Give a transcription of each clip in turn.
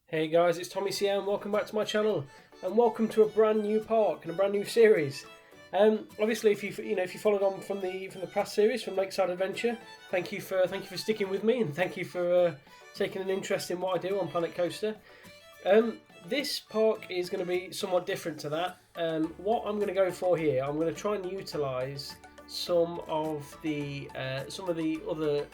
Hey guys, it's Tommy CM. Welcome back to my channel, and welcome to a brand new park and a brand new series. Obviously, if you followed on from the past series from Lakeside Adventure, thank you for sticking with me, and thank you for taking an interest in what I do on Planet Coaster. This park is going to be somewhat different to that. What I'm going to go for here, I'm going to try and utilise some of the other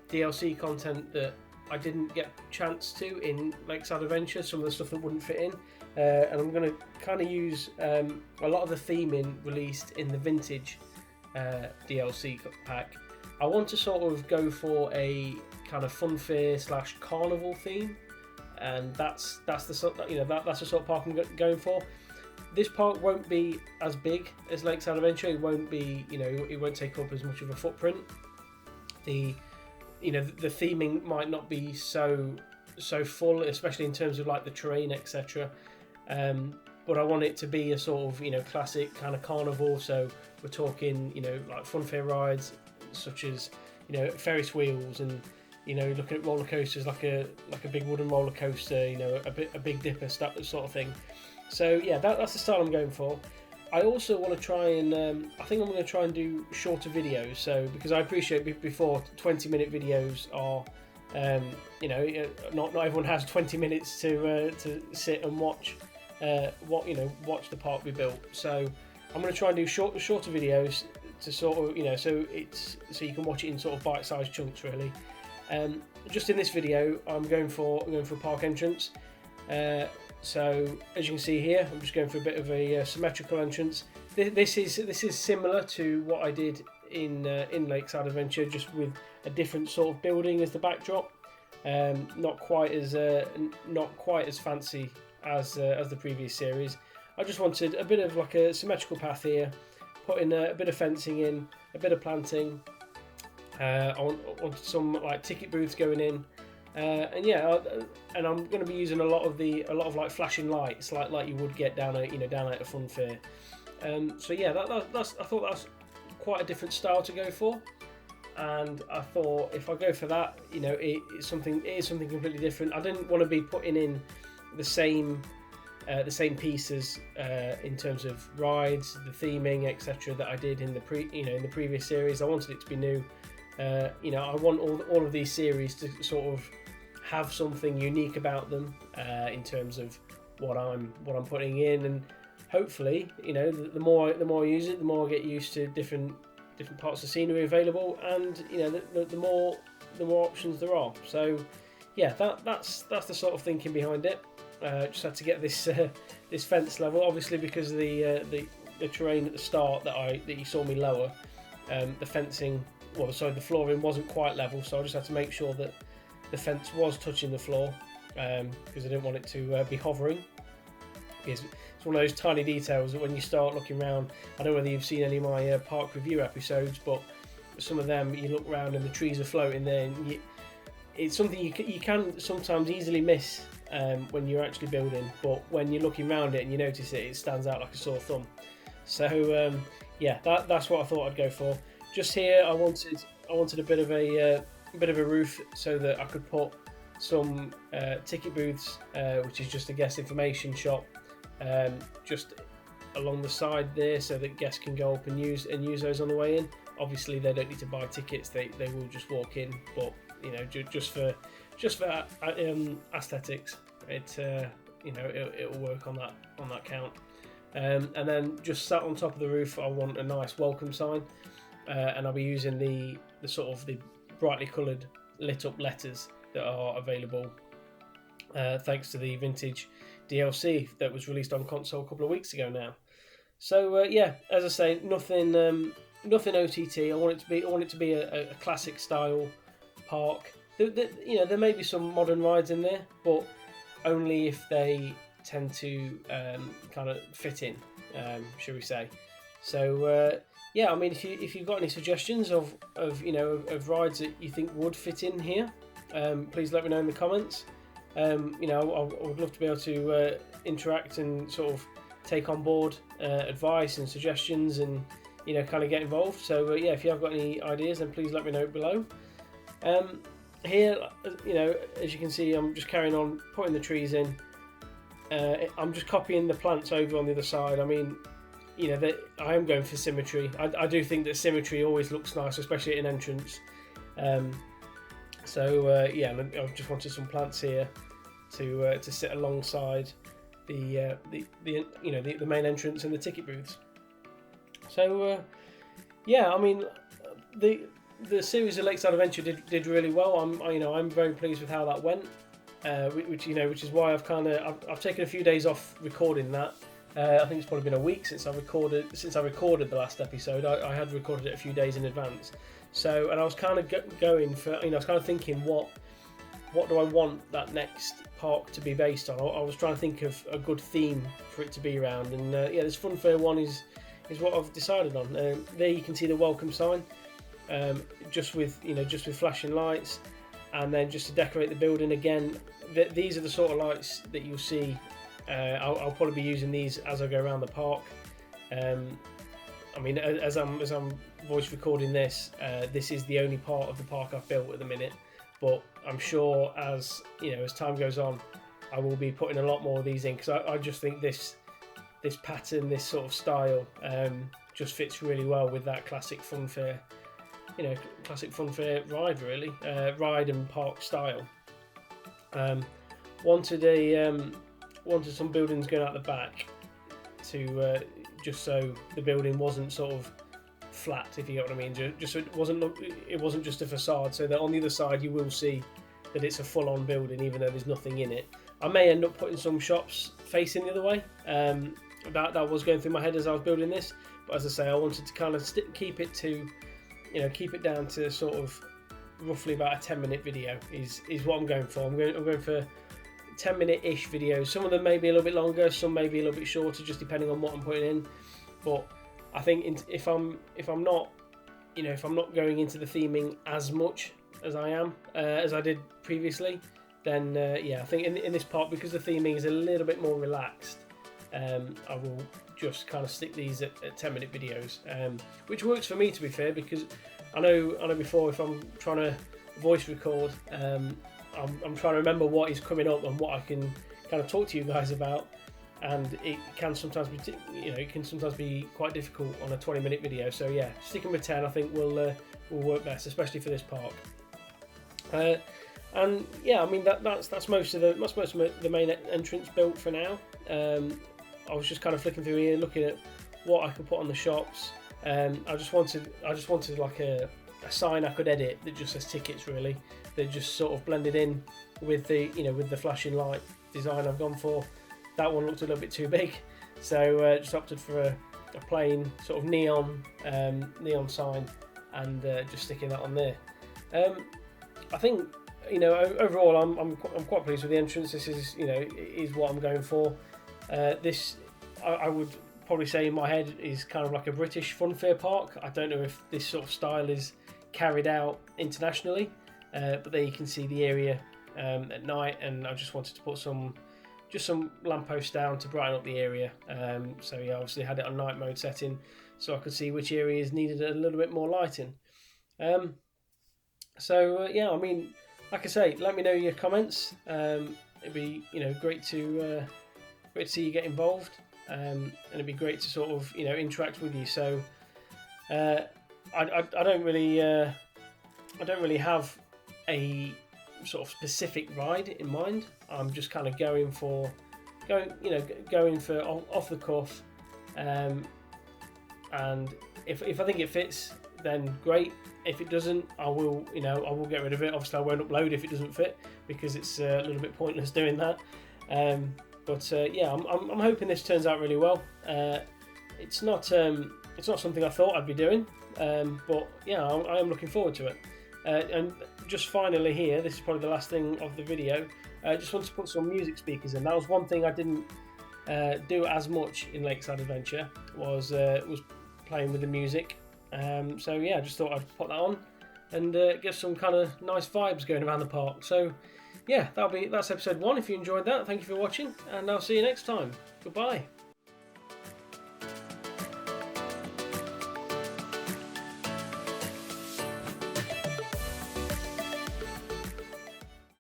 DLC content that I didn't get a chance to in Lakeside Adventure, some of the stuff that wouldn't fit in, and I'm going to kind of use a lot of the theming released in the Vintage DLC pack. I want to sort of go for a kind of funfair / carnival theme, and that's the sort that's the sort of park I'm going for. This park won't be as big as Lakeside Adventure. It won't be, it won't take up as much of a footprint. The theming might not be so full, especially in terms of like the terrain, etc. But I want it to be a sort of classic kind of carnival. So we're talking like funfair rides such as Ferris wheels, and looking at roller coasters like a big wooden roller coaster, a Big Dipper sort of thing. So yeah, that's the style I'm going for. I also want to try and I think I'm going to try and do shorter videos. So because I appreciate before 20-minute videos are not everyone has 20 minutes to sit and watch watch the park be built. So I'm going to try and do shorter videos to sort of so you can watch it in sort of bite-sized chunks really. Just in this video I'm going for park entrance. So as you can see here, I'm just going for a bit of a symmetrical entrance. This is similar to what I did in Lakeside Adventure, just with a different sort of building as the backdrop. Not quite as fancy as the previous series. I just wanted a bit of like a symmetrical path here, putting a bit of fencing in, a bit of planting. I wanted some like ticket booths going in. And I'm going to be using a lot of like flashing lights, like you would get down at a fun fair. So yeah, I thought that's quite a different style to go for, and I thought if I go for that, it is something completely different. I didn't want to be putting in the same pieces in terms of rides, the theming, etc. that I did in the previous series. I wanted it to be new. I want all of these series to sort of have something unique about them in terms of what I'm putting in, and hopefully the more I use it, the more I get used to different parts of scenery available, and the more options there are. So yeah, that's the sort of thinking behind it. Just had to get this this fence level, obviously, because of the terrain at the start that you saw me lower. The fencing, the flooring wasn't quite level, so I just had to make sure that the fence was touching the floor, because I didn't want it to be hovering. It's one of those tiny details that when you start looking around, I don't know whether you've seen any of my park review episodes, but some of them you look around and the trees are floating there, and it's something you can sometimes easily miss when you're actually building, but when you're looking around it and you notice it, it stands out like a sore thumb. So yeah, that's what I thought I'd go for. Just here, I wanted a bit of a roof so that I could put some ticket booths, which is just a guest information shop, just along the side there, so that guests can go up and use those on the way in. Obviously, they don't need to buy tickets; they will just walk in. But just for aesthetics, it'll work on that count. And then just sat on top of the roof, I want a nice welcome sign, and I'll be using the sort of the brightly coloured lit up letters that are available thanks to the Vintage DLC that was released on console a couple of weeks ago now. So yeah, as I say, nothing OTT. I want it to be a classic style park. There may be some modern rides in there, but only if they tend to kind of fit in, shall we say. So yeah, I mean, if you've got any suggestions of rides that you think would fit in here, please let me know in the comments. I would love to be able to interact and sort of take on board advice and suggestions, and kind of get involved. So yeah, if you have got any ideas, then please let me know below. here, as you can see, I'm just carrying on putting the trees in. I'm just copying the plants over on the other side. I mean, I am going for symmetry. I do think that symmetry always looks nice, especially at an entrance. I just wanted some plants here to sit alongside the main entrance and the ticket booths. So I mean, the series of Lakeside Adventure did really well. I'm very pleased with how that went. Which is why I've taken a few days off recording that. I think it's probably been a week since I recorded the last episode. I had recorded it a few days in advance. So, and I was kind of going for, I was kind of thinking, what do I want that next park to be based on? I was trying to think of a good theme for it to be around, and this Funfair one is what I've decided on. There you can see the welcome sign, just with flashing lights, and then just to decorate the building again. These are the sort of lights that you'll see. I'll probably be using these as I go around the park. I mean, as I'm voice recording this, this is the only part of the park I've built at the minute. But I'm sure as time goes on, I will be putting a lot more of these in, because I just think this pattern, this sort of style, just fits really well with that classic Funfair, ride, really, ride and park style. Wanted some buildings going out the back to just so the building wasn't sort of flat, if you get what I mean. Just so it wasn't just a facade, so that on the other side you will see that it's a full-on building, even though there's nothing in it. I may end up putting some shops facing the other way. That was going through my head as I was building this, but as I say, I wanted to kind of keep it down to sort of roughly about a 10-minute video is what I'm going for. I'm going for 10-minute-ish videos. Some of them may be a little bit longer, some may be a little bit shorter, just depending on what I'm putting in. But I think if I'm not going into the theming as much as I did previously, then I think in this part, because the theming is a little bit more relaxed, I will just kind of stick these at 10-minute videos, which works for me, to be fair, because I know before, if I'm trying to voice record, I'm trying to remember what is coming up and what I can kind of talk to you guys about, and it can sometimes be quite difficult on a 20-minute video. So yeah, sticking with 10 I think will work best, especially for this park. And yeah, I mean that's most of the main entrance built for now. I was just kind of flicking through here, looking at what I could put on the shops. I just wanted like a sign I could edit that just says tickets, really, that just sort of blended in with the flashing light design I've gone for. That one looked a little bit too big, so just opted for a plain sort of neon sign, and just sticking that on there. I think overall I'm quite pleased with the entrance. This is what I'm going for. This I would probably say in my head is kind of like a British Funfair park. I don't know if this sort of style is carried out internationally, but there you can see the area at night, and I just wanted to put some lampposts down to brighten up the area. So yeah, obviously had it on night mode setting, so I could see which areas needed a little bit more lighting. Yeah, I mean, like I say, let me know your comments. It'd be great to see you get involved, and it'd be great to sort of interact with you. So I don't really have a sort of specific ride in mind. I'm just kind of going for off the cuff, and if I think it fits, then great. If it doesn't, I will get rid of it. Obviously I won't upload if it doesn't fit, because it's a little bit pointless doing that. But yeah, I'm hoping this turns out really well. It's not something I thought I'd be doing, but yeah, I am looking forward to it. And just finally here, this is probably the last thing of the video. I just wanted to put some music speakers in. That was one thing I didn't do as much in Lakeside Adventure, was playing with the music. So yeah, I just thought I'd put that on and get some kind of nice vibes going around the park. So yeah, that's episode 1. If you enjoyed that, thank you for watching, and I'll see you next time. Goodbye.